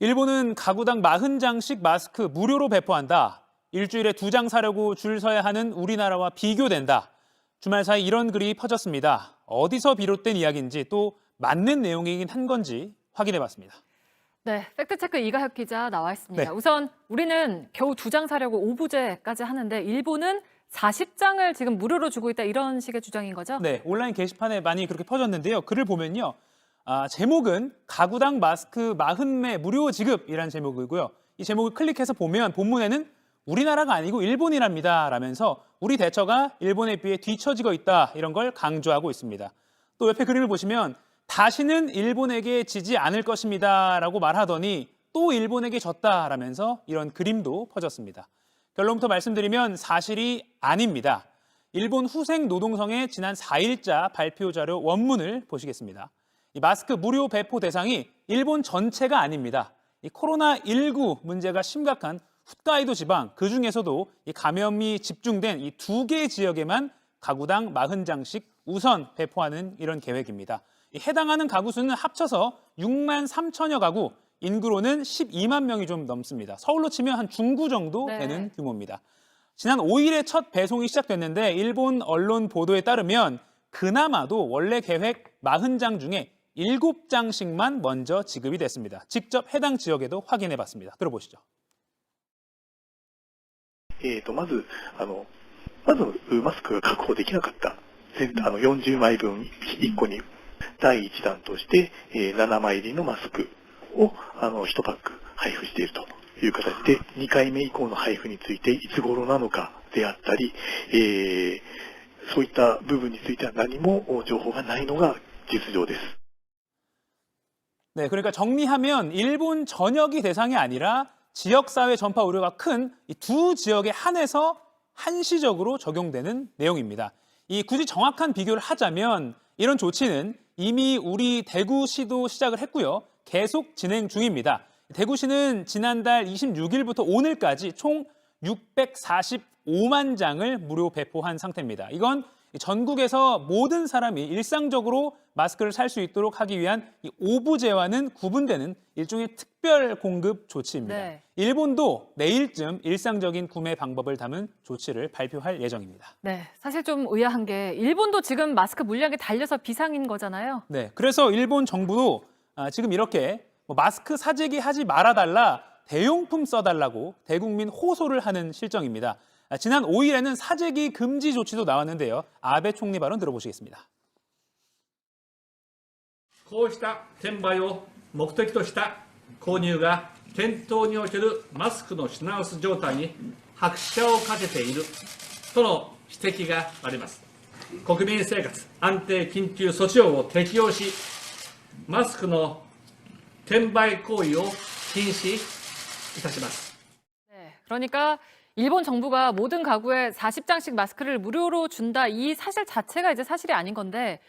일본은 가구당 40장씩 마스크 무료로 배포한다. 일주일에 2장 사려고 줄 서야 하는 우리나라와 비교된다. 주말 사이 이런 글이 퍼졌습니다. 어디서 비롯된 이야기인지 또 맞는 내용이긴 한 건지 확인해봤습니다. 네, 팩트체크 이가혁 기자 나와 있습니다. 네. 우선 우리는 겨우 2장 사려고 오부제까지 하는데 일본은 40장을 지금 무료로 주고 있다 이런 식의 주장인 거죠? 네, 온라인 게시판에 많이 그렇게 퍼졌는데요. 글을 보면요. 제목은 가구당 마스크 40매 무료 지급이라는 제목이고요. 이 제목을 클릭해서 보면 본문에는 우리나라가 아니고 일본이랍니다 라면서 우리 대처가 일본에 비해 뒤처지고 있다 이런 걸 강조하고 있습니다. 또 옆에 그림을 보시면 다시는 일본에게 지지 않을 것입니다 라고 말하더니 또 일본에게 졌다라면서 이런 그림도 퍼졌습니다. 결론부터 말씀드리면 사실이 아닙니다. 일본 후생노동성의 지난 4일자 발표 자료 원문을 보시겠습니다. 이 마스크 무료 배포 대상이 일본 전체가 아닙니다. 이 코로나19 문제가 심각한 홋카이도 지방, 그중에서도 이 감염이 집중된 이 2개 지역에만 가구당 40장씩 우선 배포하는 이런 계획입니다. 해당하는 가구 수는 합쳐서 6만 3천여 가구, 인구로는 12만 명이 좀 넘습니다. 서울로 치면 한 중구 정도 되는 규모입니다. 지난 5일에 첫 배송이 시작됐는데 일본 언론 보도에 따르면 그나마도 원래 계획 40장 중에 7장씩만 먼저 지급이 됐습니다. 직접 해당 지역에도 확인해봤습니다. 들어보시죠. まずマスクが確保できなかった40枚分1個に第1弾として7枚入りのマスクを1パック配布しているという形で2回目以降の配布についていつ頃なのかであったりそういった部分については何も情報がないのが実情です。 네, 그러니까 정리하면 일본 전역이 대상이 아니라 지역사회 전파 우려가 큰 이 두 지역에 한해서 한시적으로 적용되는 내용입니다. 굳이 정확한 비교를 하자면 이런 조치는 이미 우리 대구시도 시작을 했고요. 계속 진행 중입니다. 대구시는 지난달 26일부터 오늘까지 총 645만 장을 무료 배포한 상태입니다. 이건 전국에서 모든 사람이 일상적으로 마스크를 살 수 있도록 하기 위한 이 오부제와는 구분되는 일종의 특별 공급 조치입니다. 네. 일본도 내일쯤 일상적인 구매 방법을 담은 조치를 발표할 예정입니다. 네, 사실 좀 의아한 게 일본도 지금 마스크 물량이 달려서 비상인 거잖아요. 네, 그래서 일본 정부도 지금 이렇게 마스크 사재기 하지 말아달라, 대용품 써달라고 대국민 호소를 하는 실정입니다. 지난 5일에는 사재기 금지 조치도 나왔는데요. 아베 총리 발언 들어보시겠습니다. こうした転売を目的とした購入が店頭におけるマスクの品薄状態に拍車をかけているとの指摘があります。国民生活安定緊急措置法を適用し、マスクの転売行為を禁止いたします。 네, 그러니까 일본 정부가 모든 가구에 40장씩 마스크를 무료로 준다 이 사실 자체가 이제 사실이 아닌 건데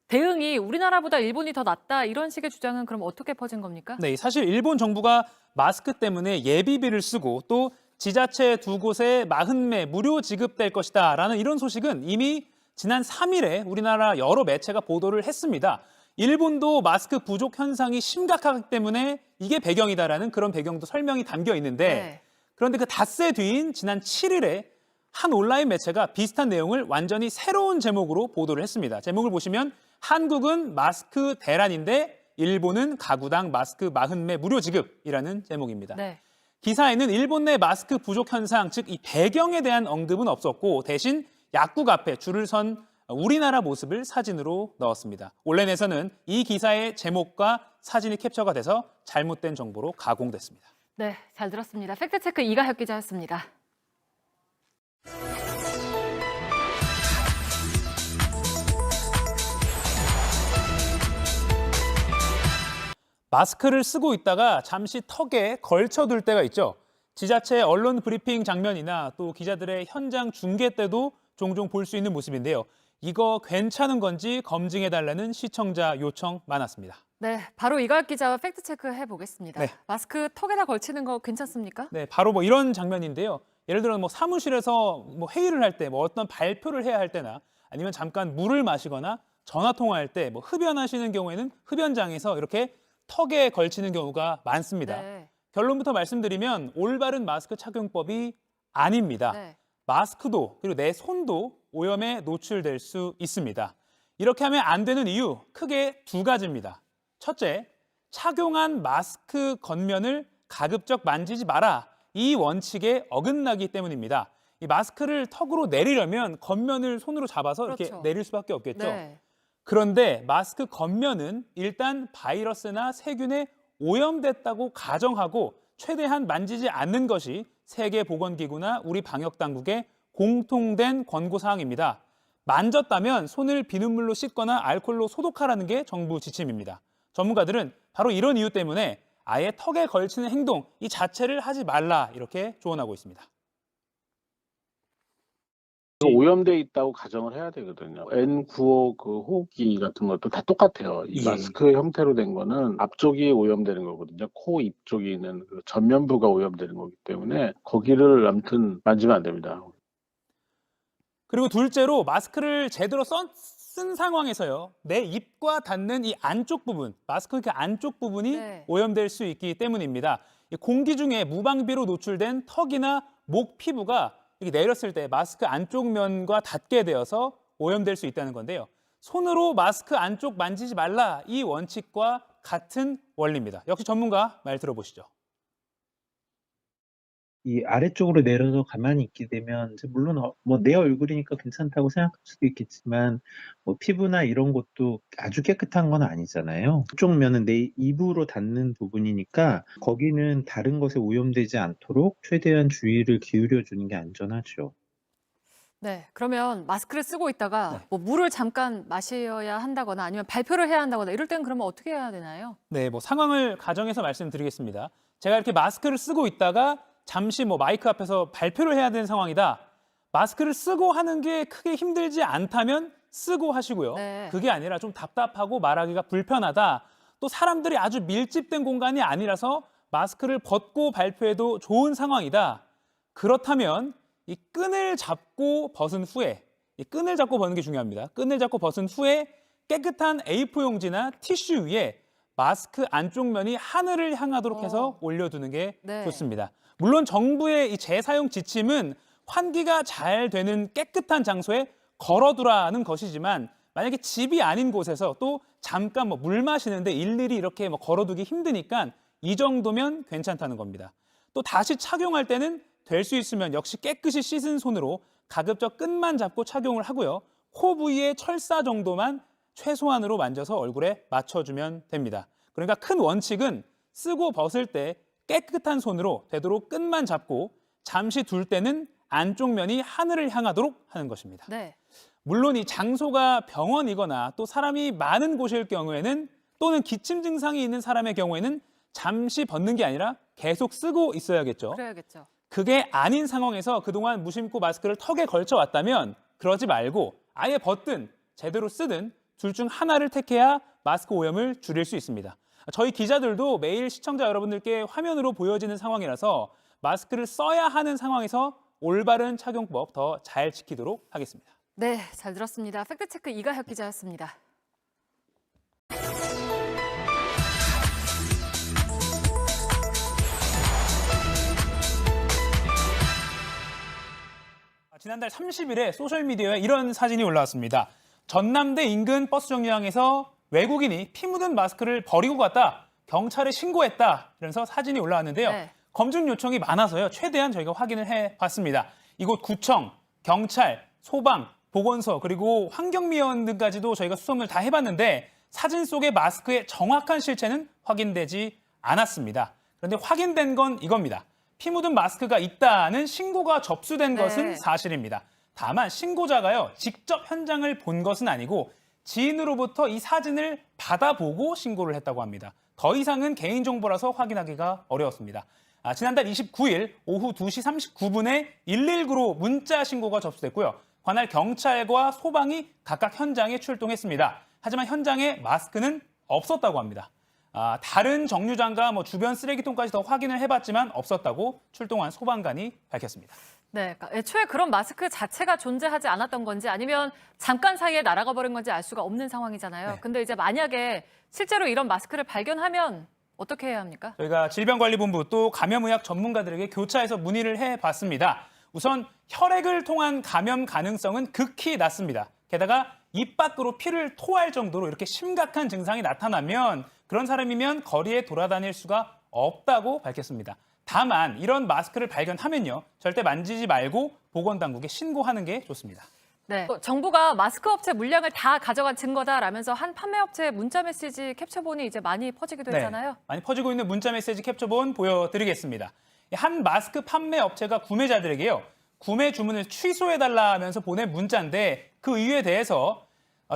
대응이 우리나라보다 일본이 더 낫다 이런 식의 주장은 그럼 어떻게 퍼진 겁니까? 네, 사실 일본 정부가 마스크 때문에 예비비를 쓰고 또 지자체 2곳에 40매 무료 지급될 것이다라는 이런 소식은 이미 지난 3일에 우리나라 여러 매체가 보도를 했습니다. 일본도 마스크 부족 현상이 심각하기 때문에 이게 배경이다라는 그런 배경도 설명이 담겨 있는데 그런데 그 닷새 뒤인 지난 7일에 한 온라인 매체가 비슷한 내용을 완전히 새로운 제목으로 보도를 했습니다. 제목을 보시면 한국은 마스크 대란인데 일본은 가구당 마스크 40매 무료 지급이라는 제목입니다. 네. 기사에는 일본 내 마스크 부족 현상, 즉 이 배경에 대한 언급은 없었고 대신 약국 앞에 줄을 선 우리나라 모습을 사진으로 넣었습니다. 온라인에서는 이 기사의 제목과 사진이 캡처가 돼서 잘못된 정보로 가공됐습니다. 네, 잘 들었습니다. 팩트체크 이가혁 기자였습니다. 마스크를 쓰고 있다가 잠시 턱에 걸쳐둘 때가 있죠. 지자체 언론 브리핑 장면이나 또 기자들의 현장 중계 때도 종종 볼 수 있는 모습인데요. 이거 괜찮은 건지 검증해달라는 시청자 요청 많았습니다. 네, 바로 이가혁 기자와 팩트체크 해보겠습니다. 네. 마스크 턱에다 걸치는 거 괜찮습니까? 네, 바로 이런 장면인데요. 예를 들어 사무실에서 회의를 할 때 어떤 발표를 해야 할 때나 아니면 잠깐 물을 마시거나 전화 통화할 때 흡연하시는 경우에는 흡연장에서 이렇게 턱에 걸치는 경우가 많습니다. 네. 결론부터 말씀드리면 올바른 마스크 착용법이 아닙니다. 네. 마스크도 그리고 내 손도 오염에 노출될 수 있습니다. 이렇게 하면 안 되는 이유 크게 두 가지입니다. 첫째, 착용한 마스크 겉면을 가급적 만지지 마라. 이 원칙에 어긋나기 때문입니다. 이 마스크를 턱으로 내리려면 겉면을 손으로 잡아서 이렇게 그렇죠. 내릴 수밖에 없겠죠. 네. 그런데 마스크 겉면은 일단 바이러스나 세균에 오염됐다고 가정하고 최대한 만지지 않는 것이 세계보건기구나 우리 방역당국의 공통된 권고사항입니다. 만졌다면 손을 비눗물로 씻거나 알코올로 소독하라는 게 정부 지침입니다. 전문가들은 바로 이런 이유 때문에 아예 턱에 걸치는 행동 이 자체를 하지 말라 이렇게 조언하고 있습니다. 오염돼 있다고 가정을 해야 되거든요. N95 그 호흡기 같은 것도 다 똑같아요. 이 예. 마스크 형태로 된 거는 앞쪽이 오염되는 거거든요. 코, 입 쪽에 있는 그 전면부가 오염되는 거기 때문에 거기를 아무튼 만지면 안 됩니다. 그리고 둘째로 마스크를 제대로 쓴 상황에서요. 내 입과 닿는 이 안쪽 부분, 마스크 그 안쪽 부분이 네. 오염될 수 있기 때문입니다. 이 공기 중에 무방비로 노출된 턱이나 목 피부가 이렇게 내렸을 때 마스크 안쪽 면과 닿게 되어서 오염될 수 있다는 건데요. 손으로 마스크 안쪽 만지지 말라 이 원칙과 같은 원리입니다. 역시 전문가 말 들어보시죠. 이 아래쪽으로 내려서 가만히 있게 되면 이제 물론 뭐 내 얼굴이니까 괜찮다고 생각할 수도 있겠지만 뭐 피부나 이런 것도 아주 깨끗한 건 아니잖아요. 그쪽 면은 내 입으로 닿는 부분이니까 거기는 다른 것에 오염되지 않도록 최대한 주의를 기울여 주는 게 안전하죠. 네. 그러면 마스크를 쓰고 있다가 네. 뭐 물을 잠깐 마셔야 한다거나 아니면 발표를 해야 한다거나 이럴 때는 그러면 어떻게 해야 되나요? 네, 뭐 상황을 가정해서 말씀드리겠습니다. 제가 이렇게 마스크를 쓰고 있다가 잠시 뭐 마이크 앞에서 발표를 해야 되는 상황이다. 마스크를 쓰고 하는 게 크게 힘들지 않다면 쓰고 하시고요. 네. 그게 아니라 좀 답답하고 말하기가 불편하다. 또 사람들이 아주 밀집된 공간이 아니라서 마스크를 벗고 발표해도 좋은 상황이다. 그렇다면 이 끈을 잡고 벗은 후에 이 끈을 잡고 벗는 게 중요합니다. 끈을 잡고 벗은 후에 깨끗한 A4 용지나 티슈 위에 마스크 안쪽 면이 하늘을 향하도록 해서 올려두는 게 네. 좋습니다. 물론 정부의 이 재사용 지침은 환기가 잘 되는 깨끗한 장소에 걸어두라는 것이지만 만약에 집이 아닌 곳에서 또 잠깐 뭐 물 마시는데 일일이 이렇게 뭐 걸어두기 힘드니까 이 정도면 괜찮다는 겁니다. 또 다시 착용할 때는 될 수 있으면 역시 깨끗이 씻은 손으로 가급적 끈만 잡고 착용을 하고요. 코 부위의 철사 정도만 최소한으로 만져서 얼굴에 맞춰주면 됩니다. 그러니까 큰 원칙은 쓰고 벗을 때 깨끗한 손으로 되도록 끈만 잡고 잠시 둘 때는 안쪽 면이 하늘을 향하도록 하는 것입니다. 네. 물론 이 장소가 병원이거나 또 사람이 많은 곳일 경우에는 또는 기침 증상이 있는 사람의 경우에는 잠시 벗는 게 아니라 계속 쓰고 있어야겠죠. 그래야겠죠. 그게 아닌 상황에서 그동안 무심코 마스크를 턱에 걸쳐 왔다면 그러지 말고 아예 벗든 제대로 쓰든 둘 중 하나를 택해야 마스크 오염을 줄일 수 있습니다. 저희 기자들도 매일 시청자 여러분들께 화면으로 보여지는 상황이라서 마스크를 써야 하는 상황에서 올바른 착용법 더 잘 지키도록 하겠습니다. 네, 잘 들었습니다. 팩트체크 이가혁 기자였습니다. 지난달 30일에 소셜미디어에 이런 사진이 올라왔습니다. 전남대 인근 버스 정류장에서 외국인이 피 묻은 마스크를 버리고 갔다. 경찰에 신고했다. 이러면서 사진이 올라왔는데요. 네. 검증 요청이 많아서요. 최대한 저희가 확인을 해봤습니다. 이곳 구청, 경찰, 소방, 보건소 그리고 환경미화원 등까지도 저희가 수소문을 다 해봤는데 사진 속의 마스크의 정확한 실체는 확인되지 않았습니다. 그런데 확인된 건 이겁니다. 피 묻은 마스크가 있다는 신고가 접수된 네. 것은 사실입니다. 다만 신고자가요. 직접 현장을 본 것은 아니고 지인으로부터 이 사진을 받아보고 신고를 했다고 합니다. 더 이상은 개인정보라서 확인하기가 어려웠습니다. 지난달 29일 오후 2시 39분에 119로 문자 신고가 접수됐고요. 관할 경찰과 소방이 각각 현장에 출동했습니다. 하지만 현장에 마스크는 없었다고 합니다. 다른 정류장과 주변 쓰레기통까지 더 확인을 해봤지만 없었다고 출동한 소방관이 밝혔습니다. 네, 그러니까 애초에 그런 마스크 자체가 존재하지 않았던 건지 아니면 잠깐 사이에 날아가 버린 건지 알 수가 없는 상황이잖아요. 네. 근데 이제 만약에 실제로 이런 마스크를 발견하면 어떻게 해야 합니까? 저희가 질병관리본부 또 감염의학 전문가들에게 교차해서 문의를 해봤습니다. 우선 혈액을 통한 감염 가능성은 극히 낮습니다. 게다가 입 밖으로 피를 토할 정도로 이렇게 심각한 증상이 나타나면 그런 사람이면 거리에 돌아다닐 수가 없다고 밝혔습니다. 다만 이런 마스크를 발견하면요, 절대 만지지 말고 보건당국에 신고하는 게 좋습니다. 네. 또 정부가 마스크 업체 물량을 다 가져간 증거다라면서 한 판매업체 문자 메시지 캡처본이 이제 많이 퍼지기도 했잖아요. 많이 퍼지고 있는 문자 메시지 캡처본 보여드리겠습니다. 한 마스크 판매 업체가 구매자들에게요, 구매 주문을 취소해달라면서 보낸 문자인데 그 이유에 대해서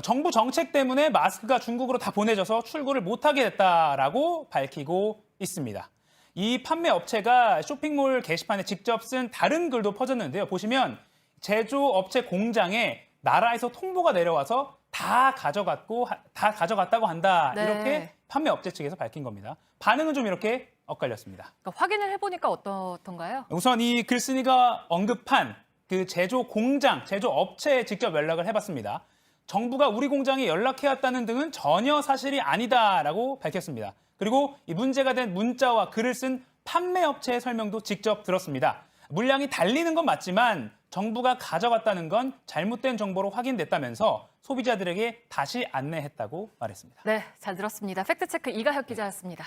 정부 정책 때문에 마스크가 중국으로 다 보내져서 출고를 못하게 됐다라고 밝히고 있습니다. 이 판매 업체가 쇼핑몰 게시판에 직접 쓴 다른 글도 퍼졌는데요. 보시면 제조업체 공장에 나라에서 통보가 내려와서 다 가져갔다고 한다. 네. 이렇게 판매 업체 측에서 밝힌 겁니다. 반응은 좀 이렇게 엇갈렸습니다. 그러니까 확인을 해보니까 어떻던가요? 우선 이 글쓴이가 언급한 그 제조 공장, 제조 업체에 직접 연락을 해봤습니다. 정부가 우리 공장에 연락해왔다는 등은 전혀 사실이 아니다라고 밝혔습니다. 그리고 이 문제가 된 문자와 글을 쓴 판매업체의 설명도 직접 들었습니다. 물량이 달리는 건 맞지만 정부가 가져갔다는 건 잘못된 정보로 확인됐다면서 소비자들에게 다시 안내했다고 말했습니다. 네, 잘 들었습니다. 팩트체크 이가혁 기자였습니다.